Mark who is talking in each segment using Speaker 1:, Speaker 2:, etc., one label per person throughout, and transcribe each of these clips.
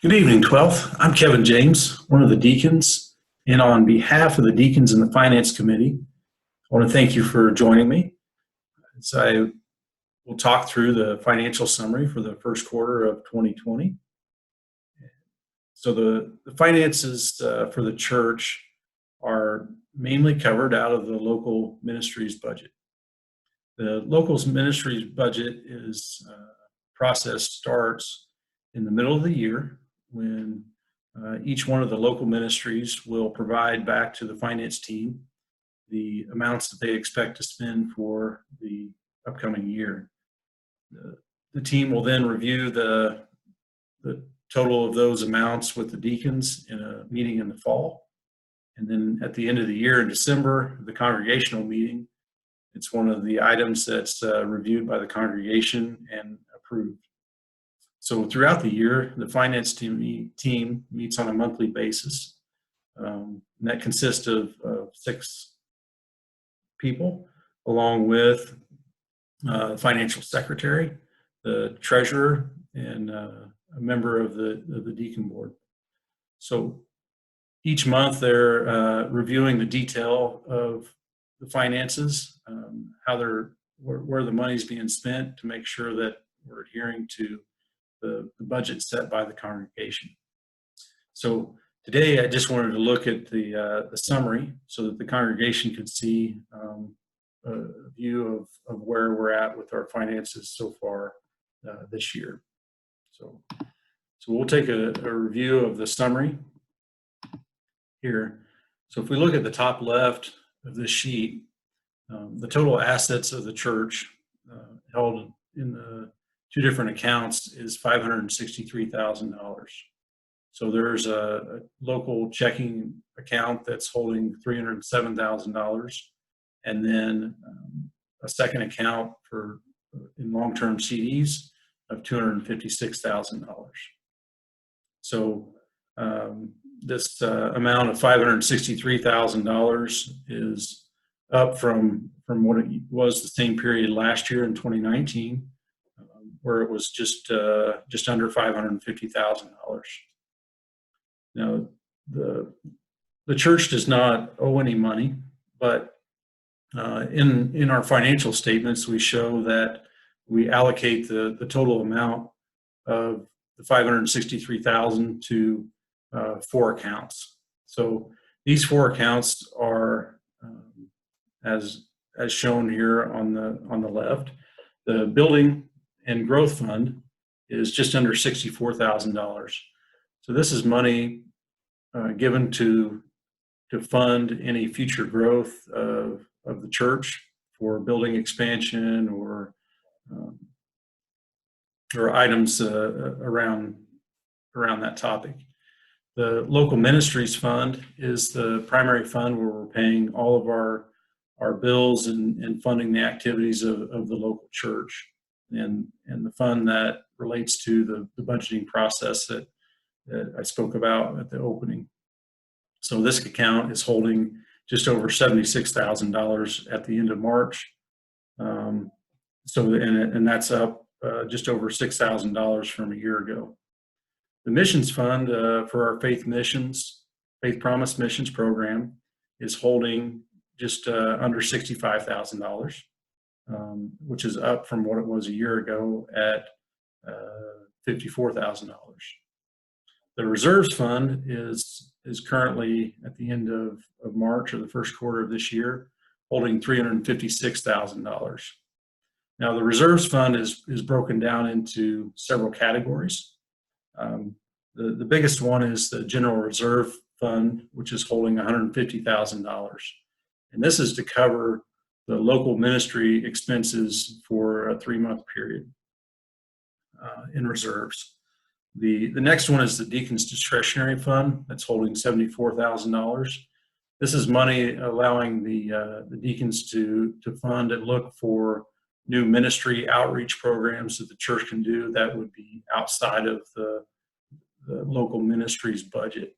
Speaker 1: Good evening, 12th. I'm Kevin James, one of the deacons, and on behalf of the deacons and the Finance Committee, I want to thank you for joining me as I will talk through the financial summary for the first quarter of 2020. So the finances for the church are mainly covered out of the local ministries budget. The local ministries budget process starts in the middle of the year when each one of the local ministries will provide back to the finance team the amounts that they expect to spend for the upcoming year. The team will then review the total of those amounts with the deacons in a meeting in the fall. And then at the end of the year in December, the congregational meeting, it's one of the items that's reviewed by the congregation and approved. So throughout the year, the finance team meets on a monthly basis. And that consists of 6 people, along with financial secretary, the treasurer, and a member of the deacon board. So each month they're reviewing the detail of the finances, where the money's being spent to make sure that we're adhering to the budget set by the congregation. So today I just wanted to look at the summary so that the congregation could see a view of where we're at with our finances so far this year. So we'll take a review of the summary here. So if we look at the top left of this sheet, the total assets of the church held in the 2 different accounts is $563,000. So there's a local checking account that's holding $307,000, and then a second account in long-term CDs of $256,000. So this amount of $563,000 is up from what it was the same period last year in 2019, where it was just under $550,000. Now, the church does not owe any money, but in our financial statements, we show that we allocate the total amount of the $563,000 to 4 accounts. So these 4 accounts are, as shown here on the left. The building and growth fund is just under $64,000. So this is money given to fund any future growth of the church for building expansion or items around that topic. The local ministries fund is the primary fund where we're paying all of our bills and funding the activities of the local church, and the fund that relates to the budgeting process that I spoke about at the opening. So this account is holding just over $76,000 at the end of March. And that's up just over $6,000 from a year ago. The missions fund for our Faith Promise Missions program is holding just under $65,000, which is up from what it was a year ago at $54,000. The reserves fund is currently at the end of March or the first quarter of this year holding $356,000. Now the reserves fund is broken down into several categories. The biggest one is the general reserve fund, which is holding $150,000. And this is to cover the local ministry expenses for a 3-month period in reserves. The next one is the Deacon's Discretionary Fund that's holding $74,000. This is money allowing the deacons to fund and look for new ministry outreach programs that the church can do that would be outside of the local ministry's budget.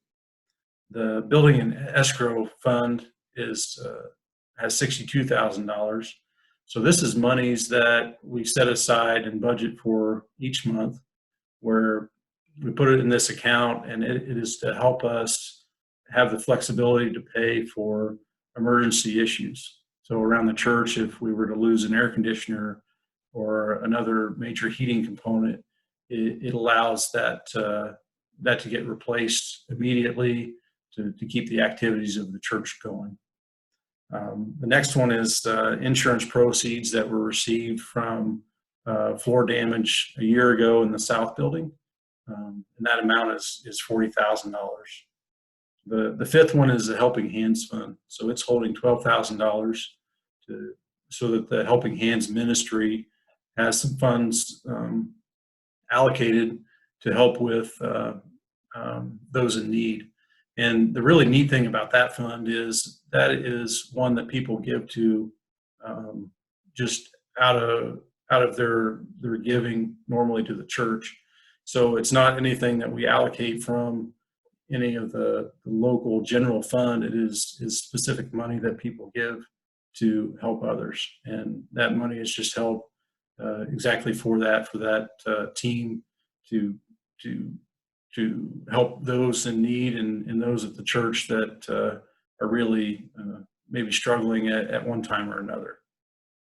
Speaker 1: The Building and Escrow Fund has $62,000. So this is monies that we set aside and budget for each month, where we put it in this account, and it is to help us have the flexibility to pay for emergency issues. So around the church, if we were to lose an air conditioner or another major heating component, it allows that to get replaced immediately to keep the activities of the church going. The next one is insurance proceeds that were received from floor damage a year ago in the south building, and that amount is $40,000. The fifth one is the Helping Hands Fund, so it's holding $12,000 so that the Helping Hands ministry has some funds allocated to help with those in need. And the really neat thing about that fund is that it is one that people give to just out of their giving normally to the church. So it's not anything that we allocate from any of the local general fund. It is specific money that people give to help others, and that money is just held exactly for that team to help those in need and those at the church that are really maybe struggling at one time or another.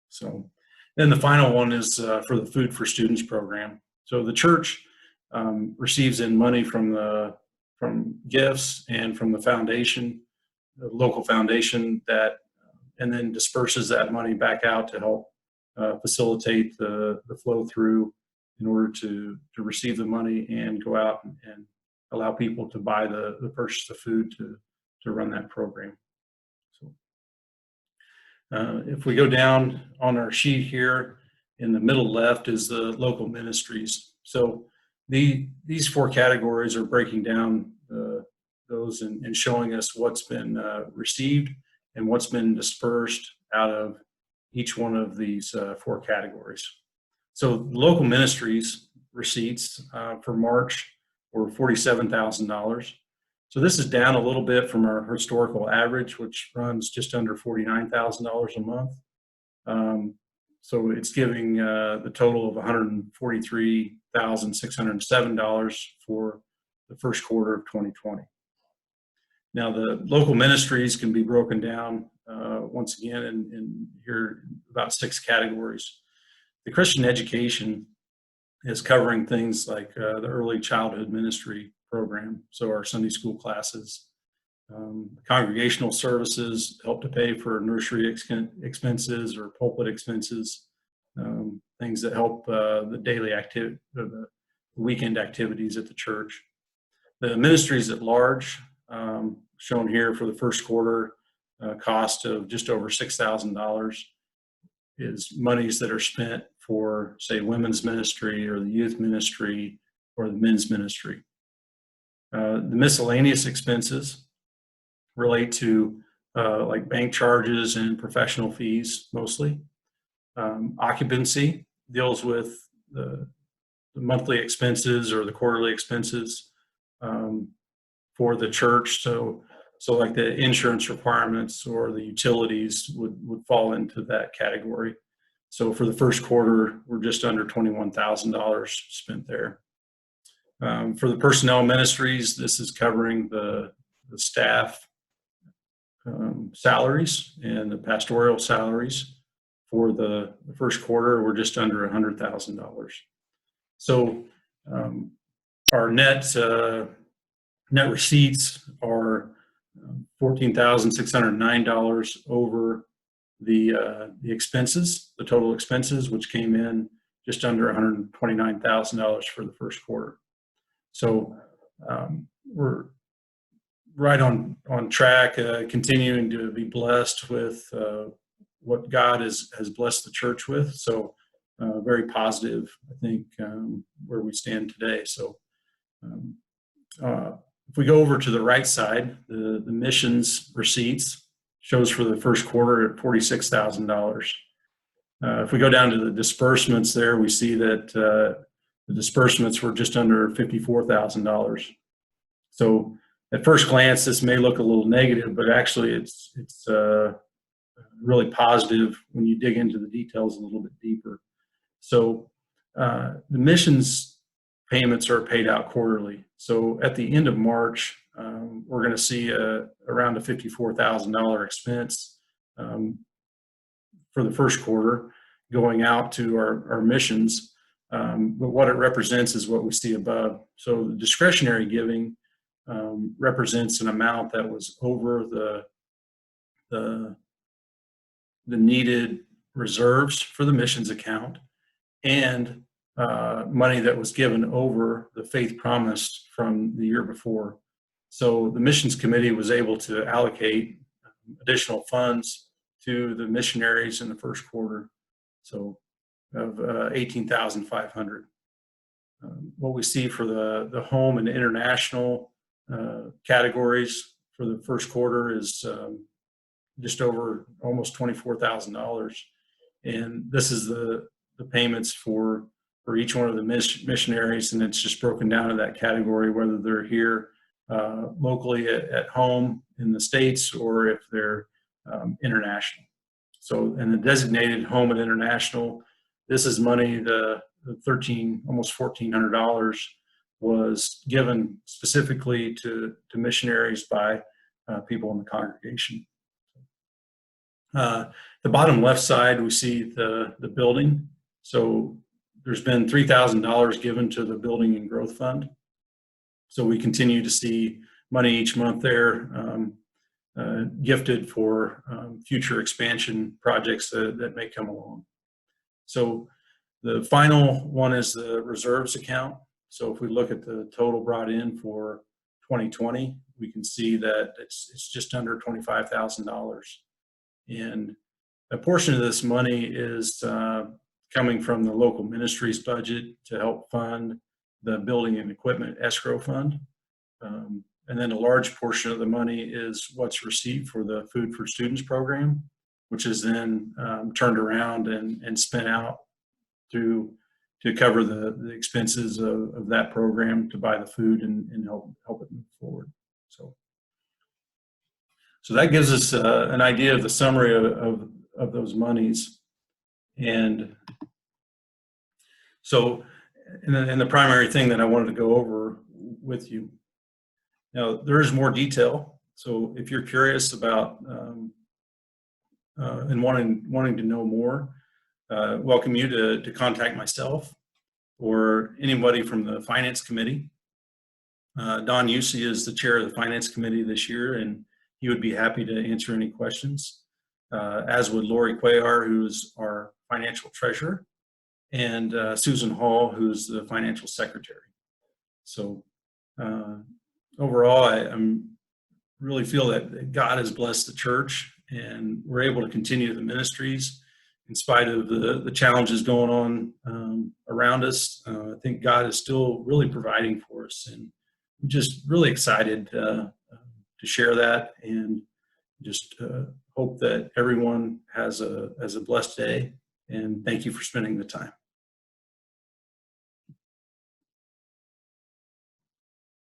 Speaker 1: So then the final one is for the Food for Students program. So the church receives in money from gifts and from the foundation, the local foundation, that and then disperses that money back out to help facilitate the flow through in order to receive the money and go out and allow people to buy the purchase of food to run that program. So if we go down on our sheet here, in the middle left is the local ministries. So these four categories are breaking down those and showing us what's been received and what's been dispersed out of each one of these four categories. So local ministries receipts for March were $47,000. So this is down a little bit from our historical average, which runs just under $49,000 a month. So it's giving the total of $143,607 for the first quarter of 2020. Now, the local ministries can be broken down once again in here about six categories. The Christian education is covering things like the early childhood ministry program, so our Sunday school classes. Congregational services help to pay for nursery expenses or pulpit expenses, things that help the daily activity, the weekend activities at the church. The ministries at large, shown here for the first quarter, cost of just over $6,000, is monies that are spent for, say, women's ministry or the youth ministry or the men's ministry. The miscellaneous expenses relate to like bank charges and professional fees mostly. Occupancy deals with the monthly expenses or the quarterly expenses for the church. So like the insurance requirements or the utilities would fall into that category. So for the first quarter, we're just under $21,000 spent there. For the personnel ministries, this is covering the staff salaries and the pastoral salaries. For the first quarter, we're just under $100,000. So our net receipts are $14,609 over the expenses, the total expenses, which came in just under $129,000 for the first quarter. So we're right on track, continuing to be blessed with what God has blessed the church with. So very positive, I think, where we stand today. So if we go over to the right side, the missions receipts shows for the first quarter at $46,000. If we go down to the disbursements there, we see that the disbursements were just under $54,000. So at first glance, this may look a little negative, but actually it's really positive when you dig into the details a little bit deeper. So the missions payments are paid out quarterly. So at the end of March, we're going to see around a $54,000 expense for the first quarter going out to our missions. But what it represents is what we see above. So the discretionary giving represents an amount that was over the needed reserves for the missions account, and money that was given over the faith promised from the year before. So the missions committee was able to allocate additional funds to the missionaries in the first quarter, so of $18,500. What we see for the home and international categories for the first quarter is just over almost $24,000, and this is the payments for each one of the missionaries, and it's just broken down to that category, whether they're here locally at home in the States or if they're international. So in the designated home and international, this is money, the almost $1,400 was given specifically to missionaries by people in the congregation. The bottom left side, we see the building. So there's been $3,000 given to the Building and Growth Fund. So we continue to see money each month there gifted for future expansion projects that may come along. So the final one is the reserves account. So if we look at the total brought in for 2020, we can see that it's just under $25,000. And a portion of this money is coming from the local ministry's budget to help fund the building and equipment escrow fund. And then a large portion of the money is what's received for the Food for Students program, which is then turned around and spent out to cover the expenses of that program, to buy the food and help it move forward. So that gives us an idea of the summary of those monies. And so, and the primary thing that I wanted to go over with you. Now, there is more detail. So if you're curious about and wanting to know more, welcome you to contact myself or anybody from the Finance Committee. Don Usey is the chair of the Finance Committee this year, and he would be happy to answer any questions, as would Lori Cuellar, who's our financial treasurer, and Susan Hall, who's the financial secretary. So overall, I really feel that God has blessed the church, and we're able to continue the ministries in spite of the challenges going on around us. I think God is still really providing for us, and I'm just really excited to share that, and just hope that everyone has a blessed day, and thank you for spending the time.